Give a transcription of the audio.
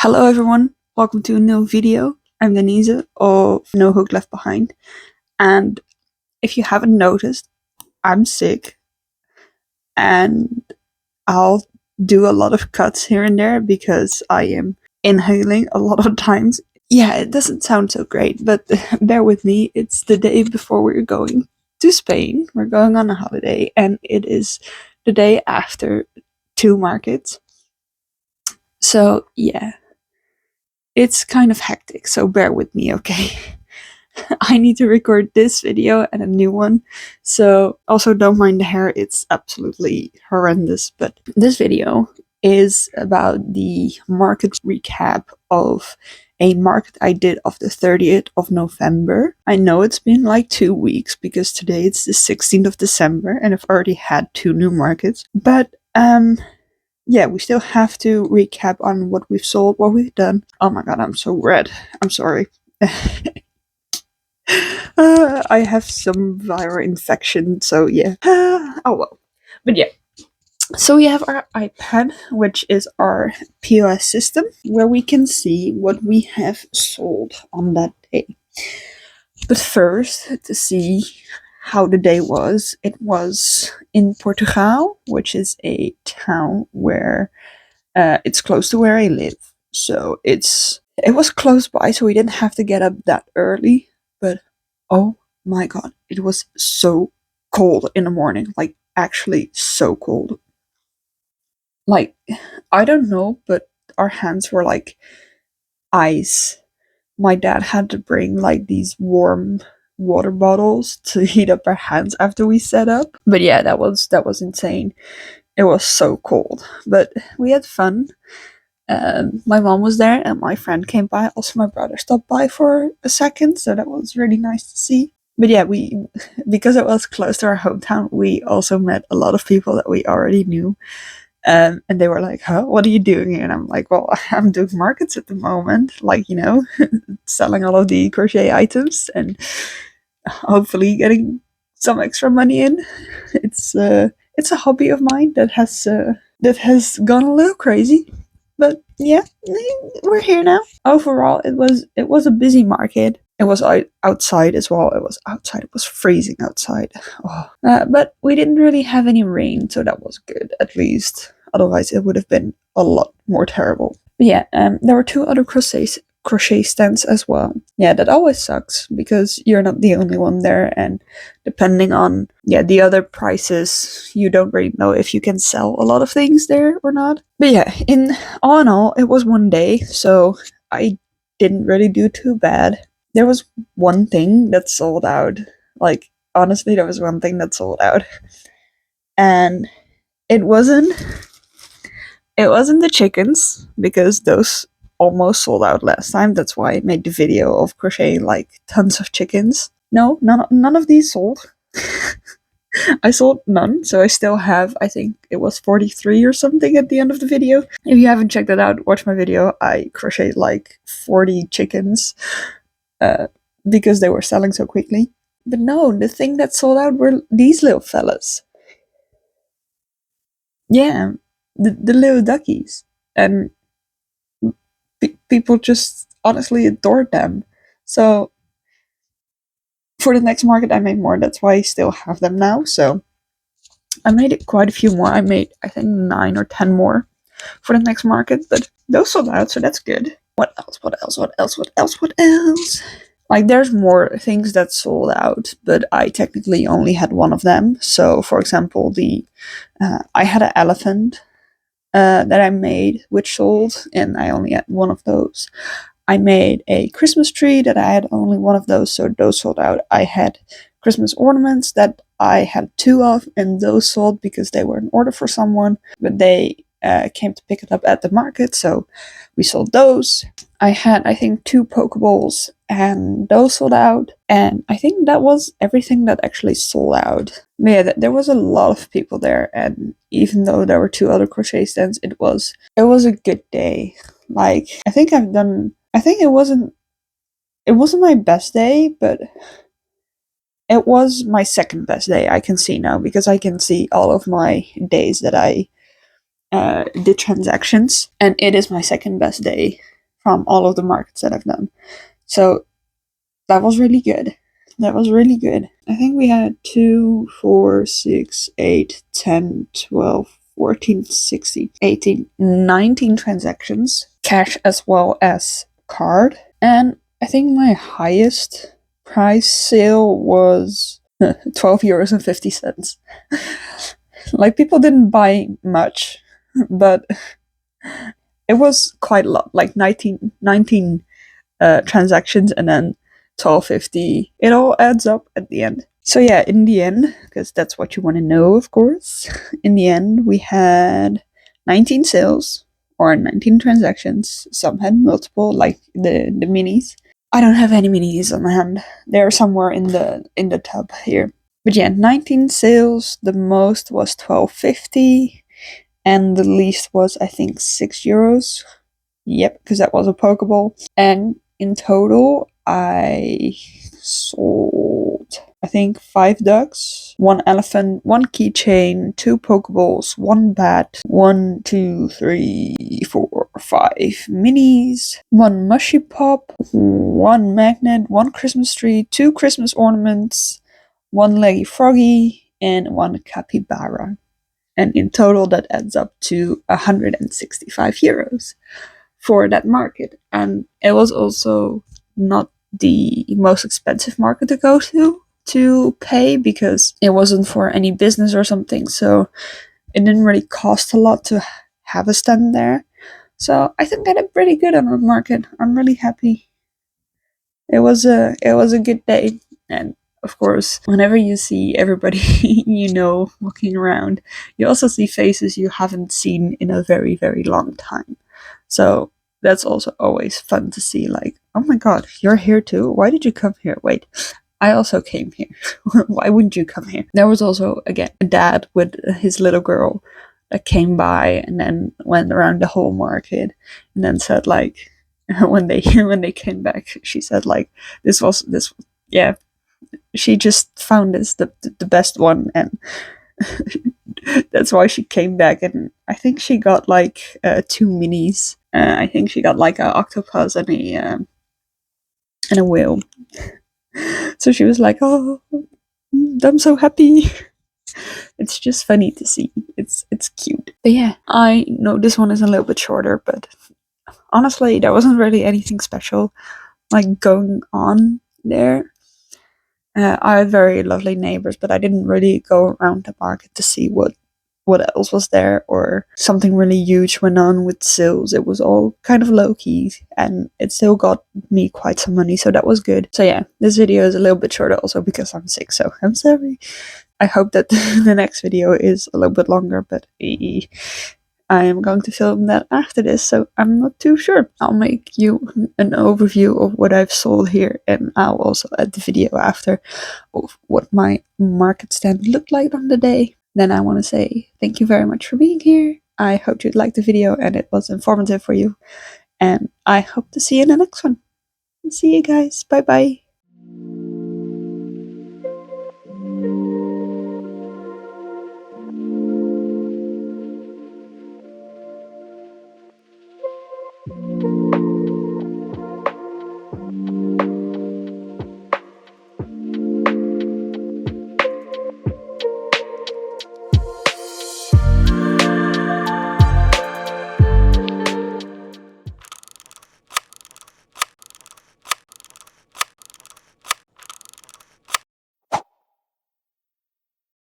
Hello everyone, welcome to a new video. I'm Denise of No Hook Left Behind, and if you haven't noticed, I'm sick and I'll do a lot of cuts here and there because I am inhaling a lot of times. Yeah, it doesn't sound so great, but bear with me. It's the day before we're going to Spain. We're going on a holiday, and it is the day after 2 markets. So yeah, it's kind of hectic, so bear with me, okay? I need to record this video and a new one, so also don't mind the hair, it's absolutely horrendous. But this video is about the market recap of a market I did of the 30th of November. I know it's been like 2 weeks because today it's the 16th of December and I've already had 2 new markets, but yeah, we still have to recap on what we've sold, what we've done. Oh my god, I'm so red. I'm sorry. I have some viral infection, so yeah. Oh well. But yeah. So we have our iPad, which is our POS system, where we can see what we have sold on that day. But first, to see how the day was, it was in Poortugaal, which is a town where it's close to where I live. So it was close by, so we didn't have to get up that early. But oh my god, it was so cold in the morning. Like, actually so cold. Like, I don't know, but our hands were like ice. My dad had to bring like these warm water bottles to heat up our hands after we set up. But yeah, that was insane. It was so cold, but we had fun. My mom was there and my friend came by. Also, my brother stopped by for a second, so that was really nice to see. But yeah, because it was close to our hometown, we also met a lot of people that we already knew. And they were like, "Huh, what are you doing?" And I'm like, "Well, I'm doing markets at the moment, like, selling all of the crochet items and hopefully getting some extra money in." It's a hobby of mine that has gone a little crazy. But yeah, we're here now. Overall, it was a busy market. It was outside as well. It was outside. It was freezing outside. Oh. But we didn't really have any rain, so that was good at least. Otherwise, it would have been a lot more terrible. But yeah, there were 2 other crochet stands as well. Yeah, that always sucks because you're not the only one there, and depending on the other prices, you don't really know if you can sell a lot of things there or not. But yeah, all in all, it was one day, so I didn't really do too bad. There was one thing that sold out. Like, honestly, there was one thing that sold out, and it wasn't the chickens, because those almost sold out last time. That's why I made the video of crocheting like tons of chickens. No, none of these sold. I sold none, so I still have, I think it was 43 or something at the end of the video. If you haven't checked that out, watch my video. I crocheted like 40 chickens because they were selling so quickly. But no, the thing that sold out were these little fellas. Yeah, the little duckies. And people just honestly adored them. So for the next market, I made more. That's why I still have them now. So I made quite a few more. I made, I think, 9 or 10 more for the next market, but those sold out, so that's good. What else? Like, there's more things that sold out, but I technically only had one of them. So, for example, I had an elephant that I made, which sold, and I only had one of those. I made a Christmas tree that I had only one of those, so those sold out. I had Christmas ornaments that I had 2 of, and those sold because they were in order for someone, but they came to pick it up at the market, so we sold those. I had, I think, 2 Pokeballs, and those sold out, and I think that was everything that actually sold out. But yeah, there was a lot of people there, and even though there were 2 other crochet stands, it was a good day. Like, I think it wasn't my best day, but it was my second best day, I can see now, because I can see all of my days that I did transactions, and it is my second best day. from all of the markets that I've done. So that was really good. That was really good. I think we had 2, 4, 6, 8, 10, 12, 14, 16, 18, 19 transactions, cash as well as card. And I think my highest price sale was 12 euros and 50 cents. Like, people didn't buy much, but it was quite a lot, like 19 transactions and then 12.50. It all adds up at the end. So yeah, in the end, because that's what you want to know, of course, in the end we had 19 sales or 19 transactions. Some had multiple, like the minis. I don't have any minis on hand. They're somewhere in the tub here. But yeah, 19 sales. The most was 12.50 and the least was, I think, 6 euros. Yep, because that was a Pokeball. And in total, I sold, I think, 5 ducks, 1 elephant, 1 keychain, 2 Pokeballs, 1 bat, 1, 2, 3, 4, 5 minis, 1 mushy pop, 1 magnet, 1 Christmas tree, 2 Christmas ornaments, 1 leggy froggy, and 1 capybara. And in total, that adds up to 165 euros for that market. And it was also not the most expensive market to go to pay, because it wasn't for any business or something, so it didn't really cost a lot to have a stand there. So I think I did pretty good on the market. I'm really happy. It was a good day. And of course, whenever you see everybody walking around, you also see faces you haven't seen in a very, very long time. So that's also always fun to see, like, oh my god, you're here too? Why did you come here? Wait, I also came here. Why wouldn't you come here? There was also, again, a dad with his little girl that came by and then went around the whole market and then said, like, when they came back, she said, like, this yeah, she just found this the best one, and that's why she came back. And I think she got like 2 minis. I think she got like an octopus and a whale. So she was like, "Oh, I'm so happy." It's just funny to see. It's cute. But yeah, I know this one is a little bit shorter, but honestly, there wasn't really anything special like going on there. I had very lovely neighbors, but I didn't really go around the market to see what else was there or something really huge went on with sales. It was all kind of low key, and it still got me quite some money, so that was good. So yeah, this video is a little bit shorter also because I'm sick, so I'm sorry. I hope that the next video is a little bit longer, but I am going to film that after this, so I'm not too sure. I'll make you an overview of what I've sold here, and I'll also add the video after of what my market stand looked like on the day. Then I want to say thank you very much for being here. I hope you liked the video and it was informative for you, and I hope to see you in the next one. See you guys. Bye bye.